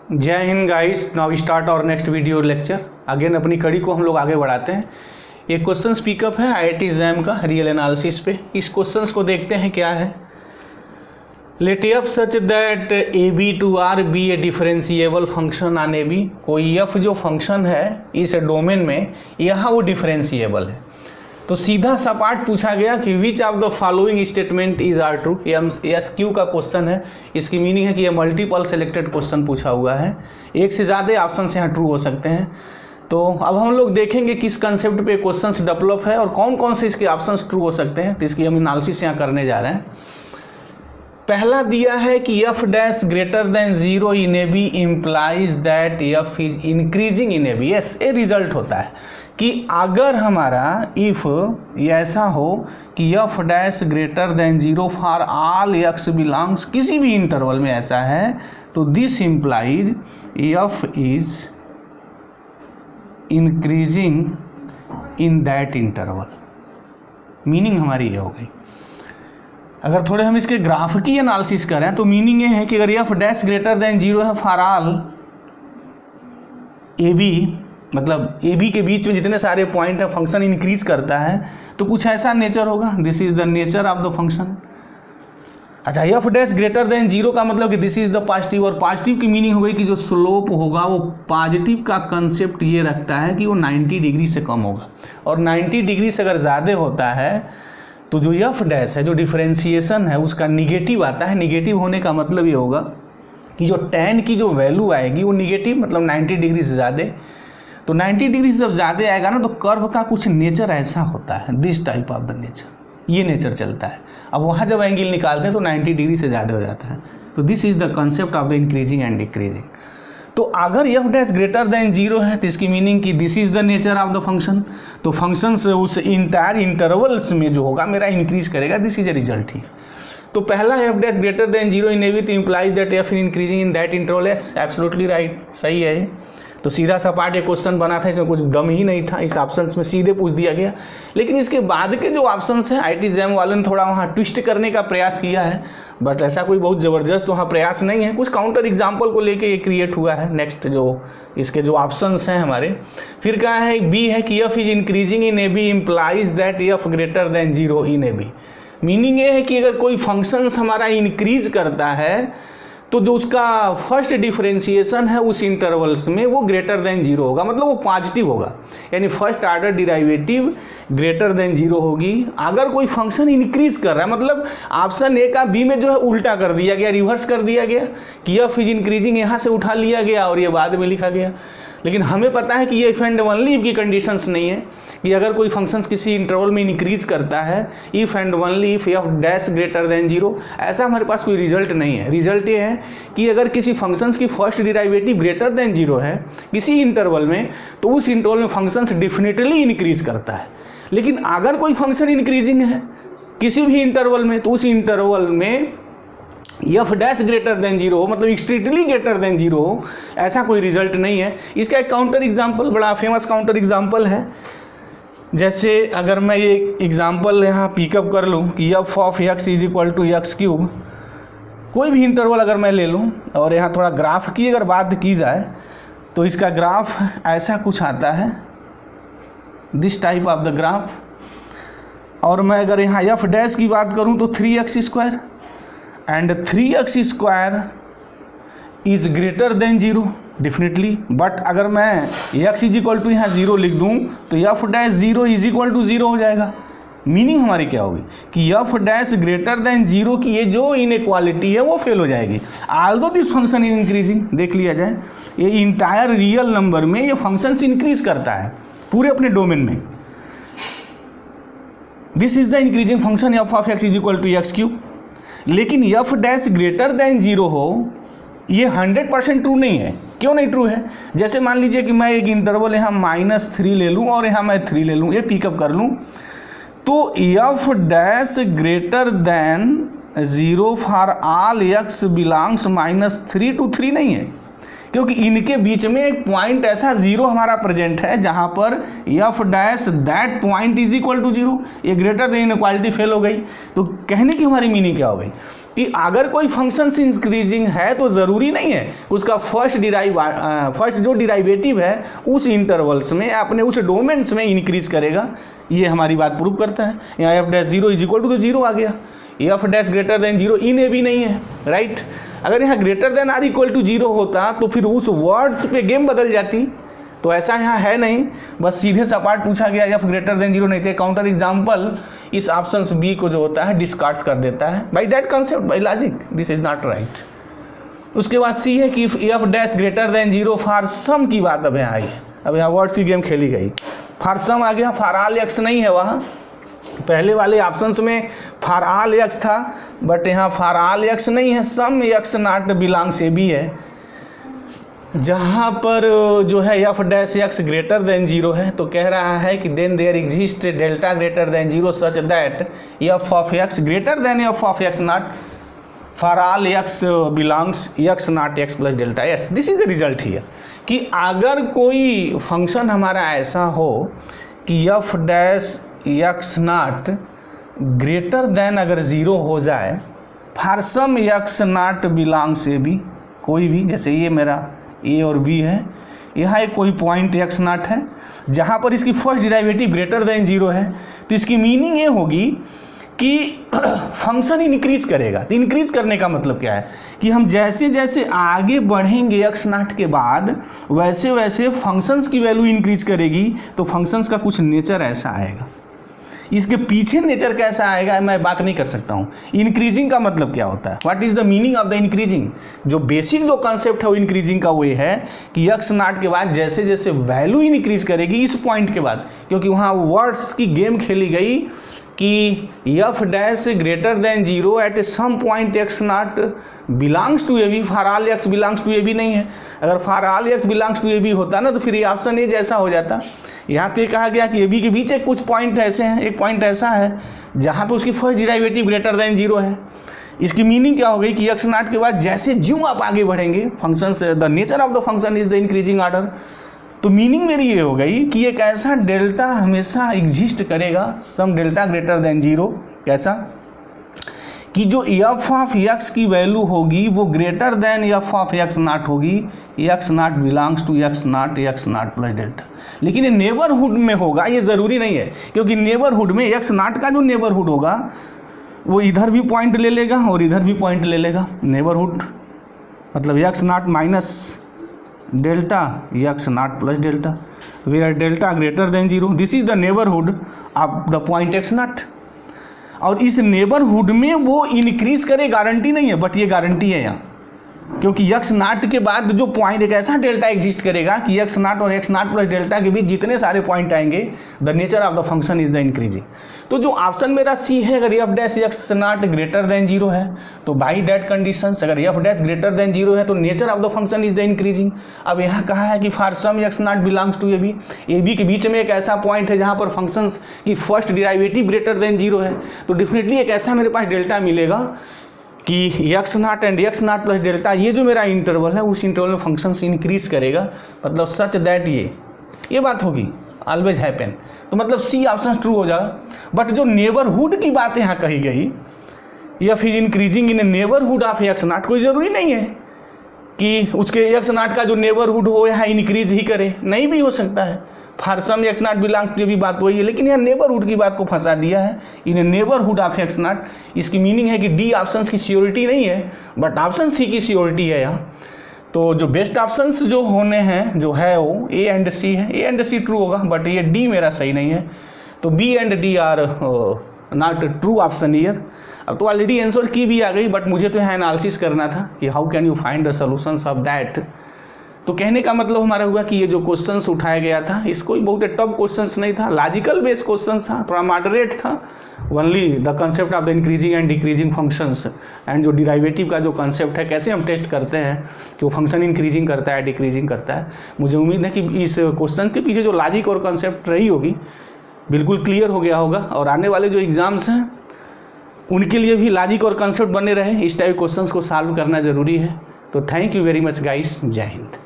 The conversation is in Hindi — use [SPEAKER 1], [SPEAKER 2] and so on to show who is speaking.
[SPEAKER 1] जय हिंद गाइस। नाउ स्टार्ट और नेक्स्ट वीडियो लेक्चर। अगेन अपनी कड़ी को हम लोग आगे बढ़ाते हैं। एक क्वेश्चन पिकअप है IIT JAM का रियल एनालिसिस पे। इस क्वेश्चंस को देखते हैं क्या है। Let f such that AB to R be a differentiable function on AB। कोई f जो फंक्शन है इस डोमेन में यहाँ वो डिफरेंशिएबल है। तो सीधा सा पार्ट पूछा गया कि which of the following statement is are true. ये SQ का क्वेश्चन है। इसकी मीनिंग है कि ये मल्टीपल सेलेक्टेड क्वेश्चन पूछा हुआ है। एक से ज़्यादा ऑप्शन यहाँ ट्रू हो सकते हैं। तो अब हम लोग देखेंगे किस कंसेप्ट पे क्वेश्चंस डेवलप है और कौन कौन से इसके ऑप्शंस ट्रू हो सकते हैं। तो इसकी हम एनालिसिस यहाँ करने जा रहे हैं। पहला दिया है कि f dash greater than 0 in AB implies that f is increasing in AB। Yes, ये रिजल्ट होता है कि अगर हमारा इफ ऐसा हो कि f dash greater than 0 for all x belongs, किसी भी इंटरवल में ऐसा है, तो this implies f is increasing in that interval. Meaning हमारी ये हो गई। अगर थोड़े हम इसके ग्राफ की एनालिसिस करें तो मीनिंग ये है कि अगर f डैश ग्रेटर देन 0 है फॉर ऑल AB, मतलब AB के बीच में जितने सारे पॉइंट है फंक्शन इंक्रीज करता है, तो कुछ ऐसा नेचर होगा। This is the nature of the function. अच्छा, f डैश ग्रेटर देन 0 का मतलब कि दिस इज द पॉजिटिव, और पॉजिटिव की मीनिंग हो गई कि जो स्लोप होगा वो पॉजिटिव का कंसेप्ट ये रखता है कि वो 90 डिग्री से कम होगा, और 90 डिग्री से अगर ज़्यादा होता है तो जो f डैश है, जो डिफरेंशिएशन है, उसका निगेटिव आता है। निगेटिव होने का मतलब ये होगा कि जो tan की जो वैल्यू आएगी वो निगेटिव, मतलब 90 डिग्री से ज़्यादा। तो 90 डिग्री से जब ज़्यादा आएगा ना, तो कर्व का कुछ नेचर ऐसा होता है, this type of the nature, ये नेचर चलता है। अब वहाँ जब एंगल निकालते हैं तो 90 डिग्री से ज़्यादा हो जाता है। तो this is the concept of the increasing and decreasing. तो अगर f डैश ग्रेटर देन 0 है तो इसकी मीनिंग कि this is the nature of the function. तो फंक्शन से उस इंटायर इंटरवल्स में जो होगा मेरा इंक्रीज करेगा। दिस इज ए रिजल्ट ही। तो पहला f डैश ग्रेटर देन 0 इन AB तो implies that f in increasing in that interval. Yes, absolutely right, सही है। तो सीधा सा पार्ट एक क्वेश्चन बना था, इसमें कुछ दम ही नहीं था, इस ऑप्शंस में सीधे पूछ दिया गया। लेकिन इसके बाद के जो ऑप्शंस हैं IIT JAM वालों ने थोड़ा वहाँ ट्विस्ट करने का प्रयास किया है, बट ऐसा कोई बहुत ज़बरदस्त वहाँ प्रयास नहीं है। कुछ काउंटर एग्जाम्पल को लेके ये क्रिएट हुआ है। नेक्स्ट जो इसके जो ऑप्शंस हैं हमारे, फिर कहा है B है कि f is increasing in AB implies that f greater than 0 in AB। Meaning ये है कि अगर कोई फंक्शंस हमारा इंक्रीज करता है तो जो उसका फर्स्ट डिफरेंशिएशन है उस इंटरवल्स में वो ग्रेटर देन 0 होगा, मतलब वो पॉजिटिव होगा। यानी first order derivative greater than 0 होगी अगर कोई फंक्शन इंक्रीज कर रहा है। मतलब ऑप्शन ए का बी में जो है उल्टा कर दिया गया, रिवर्स कर दिया गया कि f इज इंक्रीजिंग यहाँ से उठा लिया गया और ये बाद में लिखा गया। लेकिन हमें पता है कि ये इफ एंड ओनली इफ की कंडीशंस नहीं है कि अगर कोई फंक्शंस किसी इंटरवल में इंक्रीज करता है, if and only if f dash greater than 0, ऐसा हमारे पास कोई रिजल्ट नहीं है। रिजल्ट ये है कि अगर किसी फंक्शंस की फर्स्ट डिराइवेटिव ग्रेटर देन 0 है किसी इंटरवल में, तो उस इंटरवल में फंक्शंस डेफिनेटली इंक्रीज करता है। लेकिन अगर कोई फंक्शन इंक्रीजिंग है किसी भी इंटरवल में, तो उस इंटरवल में f डैश ग्रेटर देन 0 हो, मतलब स्ट्रिक्टली ग्रेटर देन 0 हो, ऐसा कोई रिजल्ट नहीं है। इसका एक काउंटर एग्जाम्पल, बड़ा फेमस काउंटर एग्जाम्पल है। जैसे अगर मैं ये एग्जाम्पल यहाँ पिकअप कर लूँ कि f of x is equal to x cube, कोई भी इंटरवल अगर मैं ले लूँ और यहाँ थोड़ा ग्राफ की अगर बात की जाए तो इसका ग्राफ ऐसा कुछ आता है, this type of the graph. और मैं अगर यहाँ f डैश की बात करूँ तो 3x square, and 3x square is greater than 0 definitely. But अगर मैं x इज इक्वल टू यहाँ 0 लिख दूँ तो f dash 0 is equal to 0 हो जाएगा। मीनिंग हमारी क्या होगी कि f डैश ग्रेटर देन 0 की ये जो इनइक्वालिटी है वो फेल हो जाएगी। Aldous this function in increasing, देख लिया जाए ये इंटायर रियल नंबर में ये फंक्शंस इंक्रीज करता है पूरे अपने डोमेन में। This is the increasing function f of x is equal to x cube. लेकिन f डैश ग्रेटर देन 0 हो, ये 100% ट्रू नहीं है। क्यों नहीं ट्रू है? जैसे मान लीजिए कि मैं एक इंटरवल यहाँ -3 ले लूँ और यहाँ मैं 3 ले लूँ, ये पिकअप कर लूँ, तो f dash greater than 0 for all x belongs -3 to 3 नहीं है, क्योंकि इनके बीच में एक पॉइंट ऐसा 0 हमारा प्रेजेंट है जहाँ पर f dash that point is equal to 0। ये ग्रेटर देन इनइक्वालिटी फेल हो गई। तो कहने की हमारी मीनिंग क्या हो गई कि अगर कोई फंक्शन इंक्रीजिंग है तो ज़रूरी नहीं है उसका फर्स्ट जो डिराइवेटिव है उस इंटरवल्स में अपने उस डोमेन्स में इंक्रीज करेगा। ये हमारी बात प्रूव करता है। यहाँ f dash zero is equal to तो जीरो आ गया, f dash greater than zero in a भी नहीं है, राइट। अगर यहाँ greater than or equal to zero होता तो फिर उस वर्ड्स पे गेम बदल जाती, तो ऐसा यहाँ है नहीं, बस सीधे सपाट पूछा गया एफ ग्रेटर देन जीरो नहीं थे। काउंटर एग्जाम्पल इस ऑप्शन बी को जो होता है डिस्कार्ड कर देता है by that concept, by logic, this is not right. उसके बाद सी है कि f dash greater than zero for some की बात अब यहाँ आई है। अब यहाँ वर्ड्स की गेम खेली गई, फॉर सम आ गया, फॉर ऑल एक्स नहीं है वहाँ। पहले वाले ऑप्शंस में फॉर ऑल एक्स था, बट यहाँ फॉर ऑल एक्स नहीं है, some x not belongs a b है। जहाँ पर जो है f dash x greater than zero है तो कह रहा है कि then there exist delta greater than zero such that f of x greater than f of x naught for all x belongs x naught x plus delta एस। This is the result here कि अगर कोई फंक्शन हमारा ऐसा हो कि f dash x not greater than अगर ज़ीरो हो जाए for some x not belongs a b, कोई भी, जैसे ये मेरा ए और बी है, यहाँ एक कोई पॉइंट एक्स नॉट है जहाँ पर इसकी first derivative greater than zero है, तो इसकी मीनिंग ये होगी कि फंक्शन इंक्रीज करेगा। तो इंक्रीज करने का मतलब क्या है कि हम जैसे जैसे आगे बढ़ेंगे एक्स नॉट के बाद वैसे वैसे फंक्शंस की वैल्यू इंक्रीज करेगी, तो फंक्शंस का कुछ नेचर ऐसा आएगा। इसके पीछे नेचर कैसा आएगा मैं बात नहीं कर सकता हूँ। इंक्रीजिंग का मतलब क्या होता है, what is the meaning of the increasing. जो बेसिक जो कॉन्सेप्ट है वो इंक्रीजिंग का वो है कि एक्स नॉट के बाद जैसे जैसे वैल्यू इंक्रीज करेगी इस पॉइंट के बाद, क्योंकि वहाँ वर्ड्स की गेम खेली गई कि f dash greater than zero at some point x not belongs to a b, for all x belongs to a b नहीं है। अगर for all x belongs to a b होता ना तो फिर ये ऑप्शन ए जैसा हो जाता। यहाँ तो ये कहा गया कि ए बी के बीच एक कुछ पॉइंट ऐसे हैं, एक पॉइंट ऐसा है जहाँ पे उसकी first derivative greater than zero है। इसकी मीनिंग क्या हो गई कि एक्स नॉट के बाद जैसे ज्यों आप आगे बढ़ेंगे function, the nature of the function is the increasing order. तो मीनिंग मेरी ये हो गई कि एक ऐसा डेल्टा हमेशा एग्जिस्ट करेगा some delta greater than zero, कैसा कि जो एफ ऑफ एक्स की वैल्यू होगी वो greater than f of x naught होगी, x not belongs to x not plus delta. लेकिन ये नेबरहुड में होगा, ये ज़रूरी नहीं है, क्योंकि नेबरहुड में एक्स नॉट का जो नेबरहुड होगा वो इधर भी पॉइंट ले लेगा और इधर भी पॉइंट ले लेगा। नेबरहुड मतलब x not minus delta x not plus delta, where delta greater than zero, this is the neighbourhood of the point x not. और इस नेबरहुड में वो इंक्रीज करे गारंटी नहीं है, बट ये गारंटी है यहाँ, क्योंकि एक्स नॉट के बाद जो पॉइंट एक ऐसा डेल्टा एग्जिस्ट करेगा कि एक्स नॉट और एक्स नॉट प्लस डेल्टा के बीच जितने सारे पॉइंट आएंगे the nature of the function is the increasing. तो जो ऑप्शन मेरा सी है, अगर f dash x not greater than zero है तो बाई दैट कंडीशंस अगर f dash greater than zero है तो nature of the function is the increasing. अब यहाँ कहा है कि for some x not belongs to a B के बीच में एक ऐसा पॉइंट है जहाँ पर फंक्शंस की first derivative greater than zero है, तो डेफिनेटली एक ऐसा मेरे पास डेल्टा मिलेगा कि x not and x not plus delta, ये जो मेरा इंटरवल है उस इंटरवल में फंक्शंस इंक्रीज करेगा, मतलब सच दैट ये बात होगी, ऑलवेज हैपन। तो मतलब सी ऑप्शन ट्रू हो जाएगा। बट जो नेबरहुड की बात यहाँ कही गई या फिर increasing in neighbourhood of x not, कोई ज़रूरी नहीं है कि उसके एक्स नॉट का जो नेबरहुड हो यहाँ इंक्रीज ही करे, नहीं भी हो सकता है। For some x not belongs to भी बात वही है, लेकिन यहाँ नेबरहुड की बात को फंसा दिया है इन नेबरहुड ऑफ एक्स नॉट। इसकी मीनिंग है कि डी ऑप्शन की सियोरिटी नहीं है, बट ऑप्शन सी की सियोरिटी है यहाँ। तो जो बेस्ट ऑप्शंस जो होने हैं जो है वो ए एंड सी है, ए एंड सी ट्रू होगा, बट ये डी मेरा सही नहीं है, तो B and D are not true option here. अब तो ऑलरेडी आंसर की भी आ गई, बट मुझे तो यहाँ एनालिसिस करना था कि how can you find the solutions of that. तो कहने का मतलब हमारा हुआ कि ये जो क्वेश्चंस उठाया गया था इसको बहुत टफ क्वेश्चंस नहीं था, लॉजिकल बेस्ड क्वेश्चंस था, थोड़ा मॉडरेट था। Only the concept of the increasing and decreasing functions and जो डिराइवेटिव का जो कंसेप्ट है कैसे हम टेस्ट करते हैं कि वो फंक्शन इंक्रीजिंग करता है डिक्रीजिंग करता है। मुझे उम्मीद है कि इस क्वेश्चन के पीछे जो लॉजिक और कंसेप्ट रही होगी बिल्कुल क्लियर हो गया होगा, और आने वाले जो एग्ज़ाम्स हैं उनके लिए भी लॉजिक और कंसेप्ट बने रहे, इस टाइप क्वेश्चंस को सॉल्व करना ज़रूरी है। तो thank you very much guys, जय हिंद।